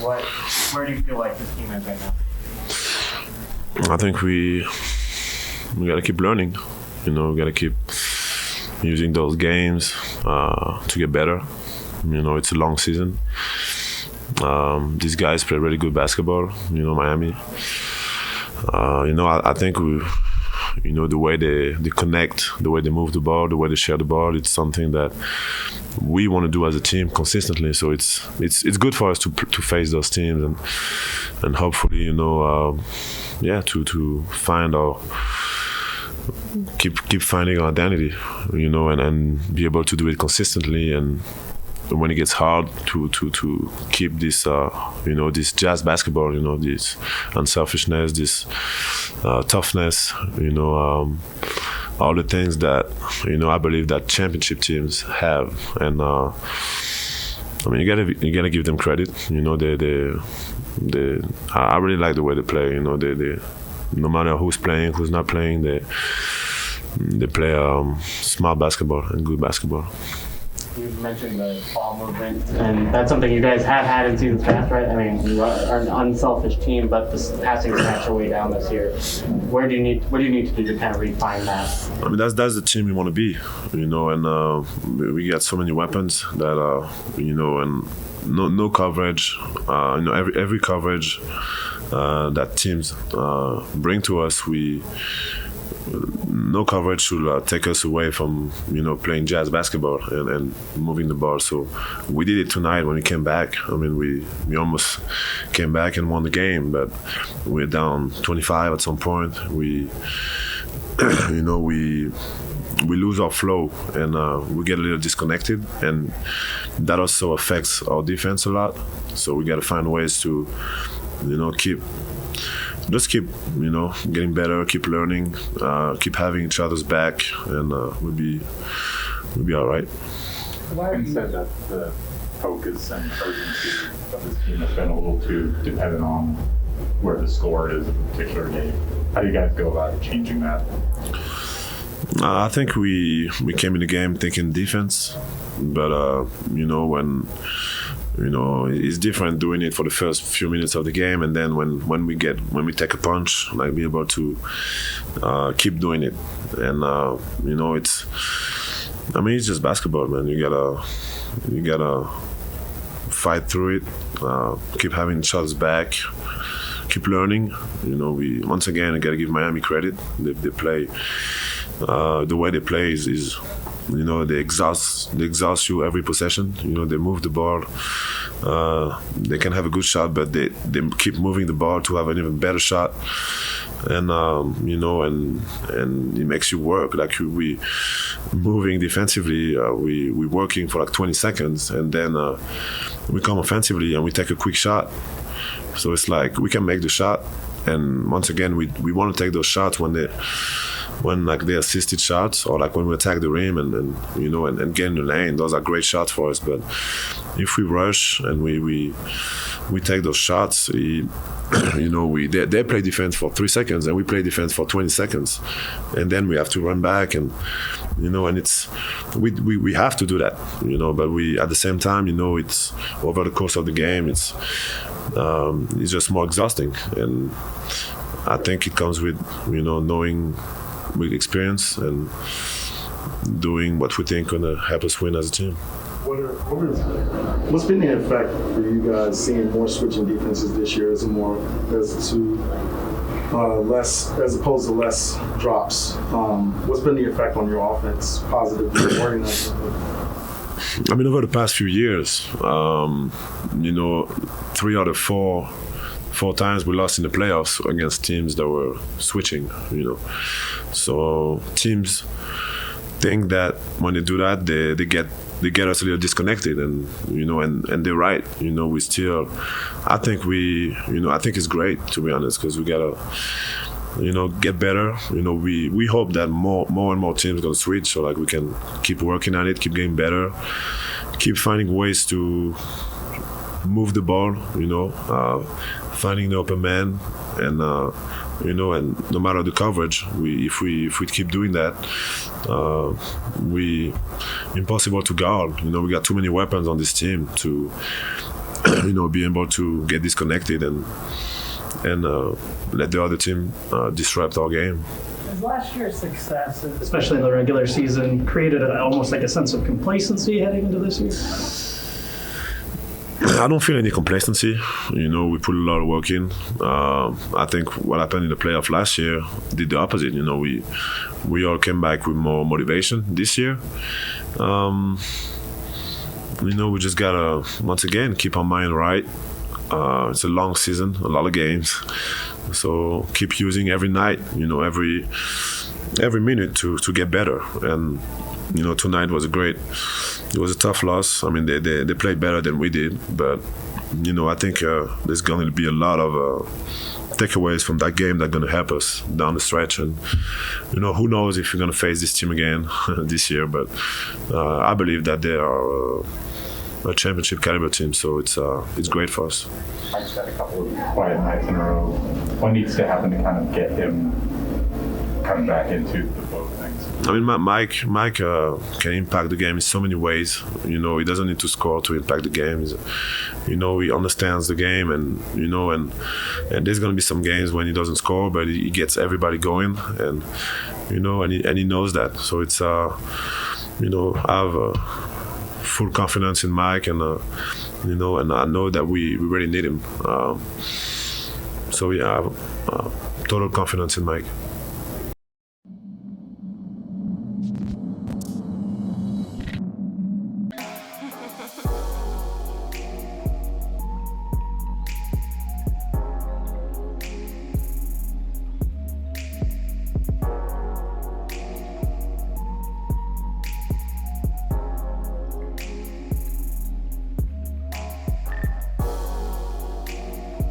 Where do you feel like this team is right now? I think we gotta keep learning. We gotta keep using those games to get better. It's a long season. These guys play really good basketball. Miami. I think we. The way they connect, the way they move the ball, the way they share the ball, it's something that we want to do as a team consistently. So it's good for us to face those teams and hopefully to find our keep finding our identity, and be able to do it consistently. And when it gets hard, to keep this this jazz basketball, this unselfishness, this toughness, all the things that I believe that championship teams have. And you gotta give them credit. I really like the way they play. They no matter who's playing, who's not playing, they play smart basketball and good basketball. You mentioned the ball movement, and that's something you guys have had in seasons past, right? I mean, you are an unselfish team, but the passing stats are way down this year. What do you need to do to kind of refine that? I mean, that's the team we want to be, and we got so many weapons that and no coverage, every coverage that teams bring to us, no coverage should take us away from playing jazz basketball and moving the ball. So we did it tonight when we came back. I mean, we almost came back and won the game, but we're down 25 at some point. We we lose our flow and we get a little disconnected, and that also affects our defense a lot. So we got to find ways to keep getting better, keep learning, keep having each other's back, and we'll be all right. Why have you said that the focus and urgency of this team has been a little too dependent on where the score is in a particular game? How do you guys go about changing that? I think we came in the game thinking defense, but when it's different doing it for the first few minutes of the game, and then when we take a punch, like be able to keep doing it. And it's just basketball, man. You gotta fight through it, keep having shots back, keep learning. We once again I gotta give Miami credit. They play the way they play is they exhaust you every possession. They move the ball. They can have a good shot, but they keep moving the ball to have an even better shot. And and it makes you work. Like we moving defensively, we working for like 20 seconds, and then we come offensively and we take a quick shot. So it's like we can make the shot, and once again we want to take those shots when they assisted shots, or like when we attack the rim and get in the lane. Those are great shots for us. But if we rush and we take those shots, they play defense for 3 seconds and we play defense for 20 seconds, and then we have to run back and it's we have to do that, but we at the same time it's over the course of the game it's just more exhausting, and I think it comes with knowing with experience and doing what we think gonna help us win as a team. What's been the effect for you guys seeing more switching defenses this year as opposed to less drops? What's been the effect on your offense, positively or negatively? I mean, over the past few years, 3 out of 4 times we lost in the playoffs against teams that were switching, So teams think that when they do that, they get us a little disconnected, and and they're right. We still, I think it's great, to be honest, because we gotta get better. We hope that more and more teams gonna switch, so like we can keep working on it, keep getting better, keep finding ways to move the ball, finding the open man, and and no matter the coverage, if we keep doing that, we impossible to guard. We got too many weapons on this team to be able to get disconnected and let the other team disrupt our game. Has last year's success, especially in the regular season, created almost like a sense of complacency heading into this year? I don't feel any complacency. We put a lot of work in. I think what happened in the playoff last year did the opposite. We all came back with more motivation this year. We just gotta, once again, keep our mind right. It's a long season, a lot of games. So keep using every night, every minute to get better. And, tonight was it was a tough loss. I mean, they played better than we did. But, I think there's going to be a lot of takeaways from that game that are going to help us down the stretch. And, who knows if we're going to face this team again this year. But I believe that they are a championship caliber team, so it's great for us. I just had a couple of quiet nights in a row. What needs to happen to kind of get him coming back into the flow of things? I mean, Mike can impact the game in so many ways. He doesn't need to score to impact the game. He understands the game, and and there's gonna be some games when he doesn't score, but he gets everybody going, and and he knows that. So it's I have full confidence in Mike, and and I know that we really need him. So yeah, I have total confidence in Mike.